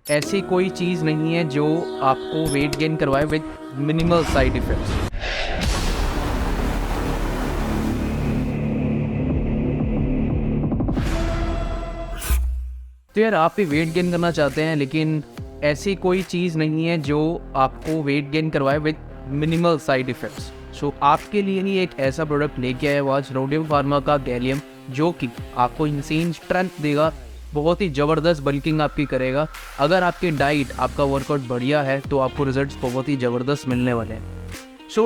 ऐसी कोई चीज़ नहीं है जो आपको वेट गेन करवाए विद मिनिमल साइड इफ़ेक्ट्स। तो यार आप भी वेट गेन करना चाहते हैं, लेकिन ऐसी कोई चीज़ नहीं है जो आपको वेट गेन करवाए विद मिनिमल साइड इफ़ेक्ट्स। सो आपके लिए ही एक ऐसा प्रोडक्ट लेके आया हुआ आज रोडियम फार्मा का गैलियम, जो कि आपको इंसेन स्ट्रेंथ देगा, बहुत ही ज़बरदस्त बल्किंग आपकी करेगा। अगर आपकी डाइट, आपका वर्कआउट बढ़िया है तो आपको रिजल्ट्स बहुत ही ज़बरदस्त मिलने वाले हैं। सो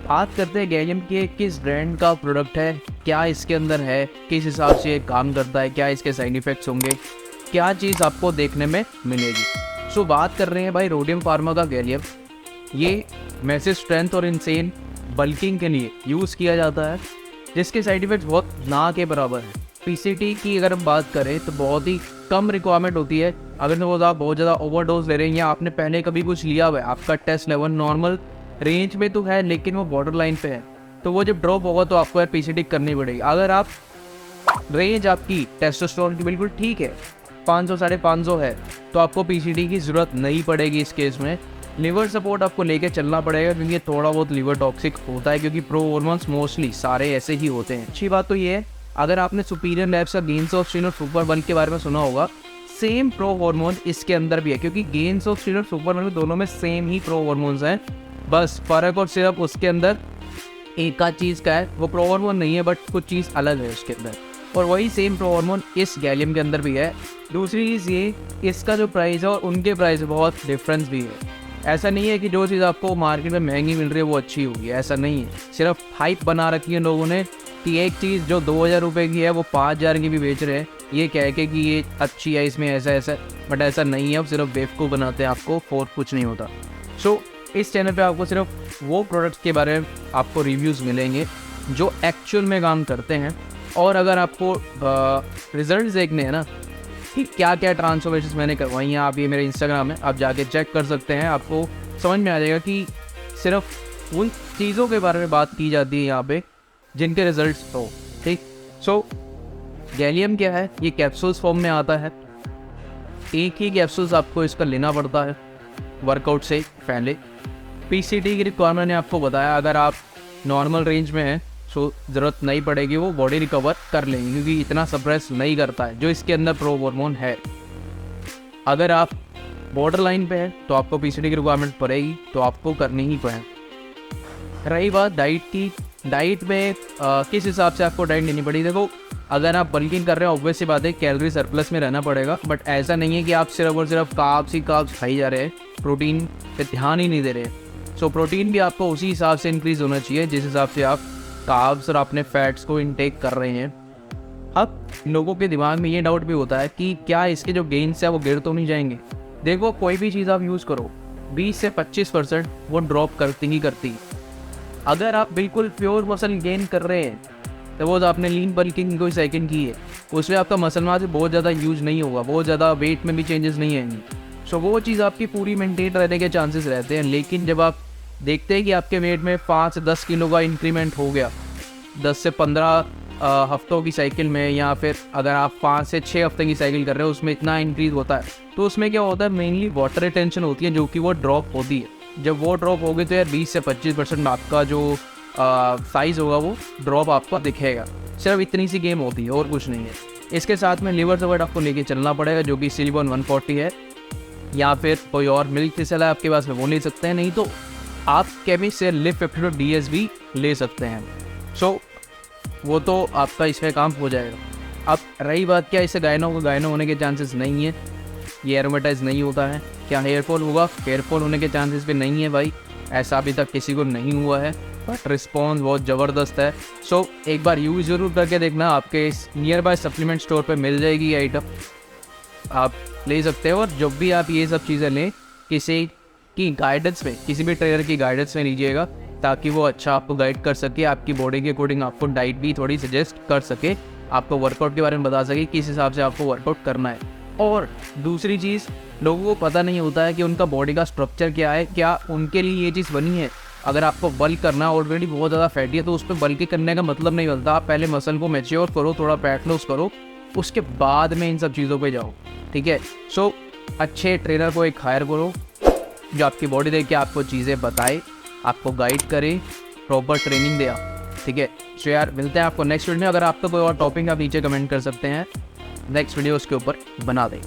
बात करते हैं गैलियम के किस ब्रांड का प्रोडक्ट है, क्या इसके अंदर है, किस हिसाब से ये काम करता है, क्या इसके साइड इफ़ेक्ट्स होंगे, क्या चीज़ आपको देखने में मिलेगी। सो बात कर रहे हैं भाई रोडियम फार्मा का गैलियम। ये मैसिव स्ट्रेंथ और इंसेन बल्किंग के लिए यूज़ किया जाता है, जिसके साइड इफ़ेक्ट्स बहुत ना के बराबर है। पीसीटी की अगर हम बात करें तो बहुत ही कम रिक्वायरमेंट होती है। अगर सपोज आप बहुत ज़्यादा ओवरडोज ले रहे हैं या आपने पहले कभी कुछ लिया हुआ है, आपका टेस्ट लेवल नॉर्मल रेंज में तो है लेकिन वो बॉर्डर लाइन पे है, तो वो जब ड्रॉप होगा तो आपको यार पीसीटी करनी पड़ेगी। अगर आप रेंज आपकी टेस्टोस्टेरोन की बिल्कुल ठीक है, 500 550 है, तो आपको पीसीटी की ज़रूरत नहीं पड़ेगी। इस केस में लिवर सपोर्ट आपको लेके चलना पड़ेगा, क्योंकि थोड़ा बहुत लिवर टॉक्सिक होता है, क्योंकि प्रो हार्मोन्स मोस्टली सारे ऐसे ही होते हैं। अच्छी बात तो ये है, अगर आपने सुपीरियर लैब्स का गेन्स ऑफ स्ट्रेंथ और सुपर बल्क के बारे में सुना होगा, सेम प्रो हार्मोन इसके अंदर भी है, क्योंकि गेन्स ऑफ स्ट्रेंथ और सुपर बल्क दोनों में सेम ही प्रो हार्मोन्स हैं। बस फ़र्क और सिर्फ उसके अंदर एक आध चीज़ का है, वो प्रो हार्मोन नहीं है बट कुछ चीज़ अलग है उसके अंदर, और वही सेम प्रो हार्मोन इस गैलियम के अंदर भी है। दूसरी चीज़ ये, इसका जो प्राइस है और उनके प्राइस में बहुत डिफरेंस भी है। ऐसा नहीं है कि जो चीज़ आपको मार्केट में महंगी मिल रही है वो अच्छी होगी, ऐसा नहीं है। सिर्फ हाइप बना रखी है लोगों ने कि एक चीज़ जो 2000 रुपये की है वो 5000 की भी बेच रहे हैं, ये कह के कि ये अच्छी है, इसमें ऐसा ऐसा, बट ऐसा नहीं है। अब सिर्फ बेवकूफ़ बनाते हैं आपको, और कुछ नहीं होता। सो इस चैनल पे आपको सिर्फ वो प्रोडक्ट्स के बारे में आपको रिव्यूज़ मिलेंगे जो एक्चुअल में काम करते हैं। और अगर आपको रिजल्ट देखने हैं ना कि क्या क्या ट्रांसफॉर्मेशन मैंने करवाई हैं, आप ये मेरे इंस्टाग्राम में आप जाके चेक कर सकते हैं, आपको समझ में आ जाएगा कि सिर्फ उन चीज़ों के बारे में बात की जाती है यहाँ पे जिनके रिजल्ट्स हो। ठीक, सो गैलियम क्या है, ये कैप्सूल्स फॉर्म में आता है। एक ही कैप्सूल्स आपको इसका लेना पड़ता है वर्कआउट से पहले। पीसीटी की रिक्वायरमेंट ने आपको बताया, अगर आप नॉर्मल रेंज में हैं सो ज़रूरत नहीं पड़ेगी, वो बॉडी रिकवर कर लेंगे, क्योंकि इतना सप्रेस नहीं करता है जो इसके अंदर प्रो हार्मोन है। अगर आप बॉर्डर लाइन पे हैं तो आपको पीसीटी की रिक्वायरमेंट पड़ेगी, तो आपको करनी ही पड़े। रही बात डाइट की, डाइट में किस हिसाब से आपको डाइट लेनी पड़ेगी। देखो, अगर आप बल्किंग कर रहे हैं ऑब्वियस सी बात है कैलोरी सरप्लस में रहना पड़ेगा, बट ऐसा नहीं है कि आप सिर्फ और सिर्फ कार्ब्स ही कार्ब्स खाई जा रहे हैं, प्रोटीन पे ध्यान ही नहीं दे रहे। सो प्रोटीन भी आपको उसी हिसाब से इंक्रीज़ होना चाहिए जिस हिसाब से आप कार्ब्स और अपने फैट्स को इनटेक कर रहे हैं। अब लोगों के दिमाग में ये डाउट भी होता है कि क्या इसके जो गेन्स है वो गिर तो नहीं जाएंगे। देखो, कोई भी चीज़ आप यूज़ करो 20 से 25% वो ड्रॉप करती ही करती। अगर आप बिल्कुल प्योर मसल गेन कर रहे हैं, तो वो आपने लीन बल्किंग कोई सेकंड की है, उसमें आपका मसल मास बहुत ज़्यादा यूज नहीं होगा, बहुत ज़्यादा वेट में भी चेंजेस नहीं आएंगे। सो वो चीज़ आपकी पूरी मेंटेन रहने के चांसेस रहते हैं। लेकिन जब आप देखते हैं कि आपके वेट में 5 से 10 किलो का इंक्रीमेंट हो गया 10 से 15 हफ्तों की साइकिल में, या फिर अगर आप 5 से 6 हफ्ते की साइकिल कर रहे हो उसमें इतना इंक्रीज होता है, तो उसमें क्या होता है, मेनली वाटर रिटेंशन होती है जो कि वो ड्रॉप होती है। जब वो ड्रॉप होगी तो यार 20 से 25% आपका जो साइज़ होगा वो ड्रॉप आपको दिखेगा। सिर्फ इतनी सी गेम होती है और कुछ नहीं है। इसके साथ में लिवर सपोर्ट आपको लेके चलना पड़ेगा, जो कि सिलिकॉन 140 है, या फिर कोई और मिल्क फिसल है आपके पास में वो ले सकते हैं, नहीं तो आप केमिस्ट से लिव 52 DS भी ले सकते हैं। सो वो तो आपका इसमें काम हो जाएगा। अब रही बात, क्या इससे गायनो होने के चांसेस नहीं है, ये एरोमेटाइज नहीं होता है। क्या हेयरफॉल होगा, हेयरफॉल होने के चांसेस भी नहीं है भाई, ऐसा अभी तक किसी को नहीं हुआ है, बट रिस्पॉन्स बहुत ज़बरदस्त है। सो एक बार यूज़ ज़रूर करके देखना, आपके इस नियर बाय सप्लीमेंट स्टोर पे मिल जाएगी ये आइटम, आप ले सकते हो। और जब भी आप ये सब चीज़ें लें, किसी की गाइडेंस में, किसी भी ट्रेनर की गाइडेंस में लीजिएगा, ताकि वो अच्छा आपको गाइड कर सके, आपकी बॉडी के अकॉर्डिंग आपको डाइट भी थोड़ी सजेस्ट कर सके, आपको वर्कआउट के बारे में बता सके किस हिसाब से आपको वर्कआउट करना है। और दूसरी चीज़, लोगों को पता नहीं होता है कि उनका बॉडी का स्ट्रक्चर क्या है, क्या उनके लिए ये चीज़ बनी है। अगर आपको बल्क करना है, ऑलरेडी बहुत ज़्यादा फैटी है, तो उस पर बल्क करने का मतलब नहीं बनता। आप पहले मसल को मैच्योर करो, थोड़ा फैट लॉस करो, उसके बाद में इन सब चीज़ों पे जाओ, ठीक है। सो अच्छे ट्रेनर को एक हायर करो जो आपकी बॉडी देख के आपको चीज़ें बताए, आपको गाइड करे, प्रॉपर ट्रेनिंग दे। ठीक है, तो यार मिलते हैं आपको नेक्स्ट वीडियो में। अगर आपका कोई और टॉपिक आप नीचे कमेंट कर सकते हैं, नेक्स्ट वीडियो उसके ऊपर बना दें।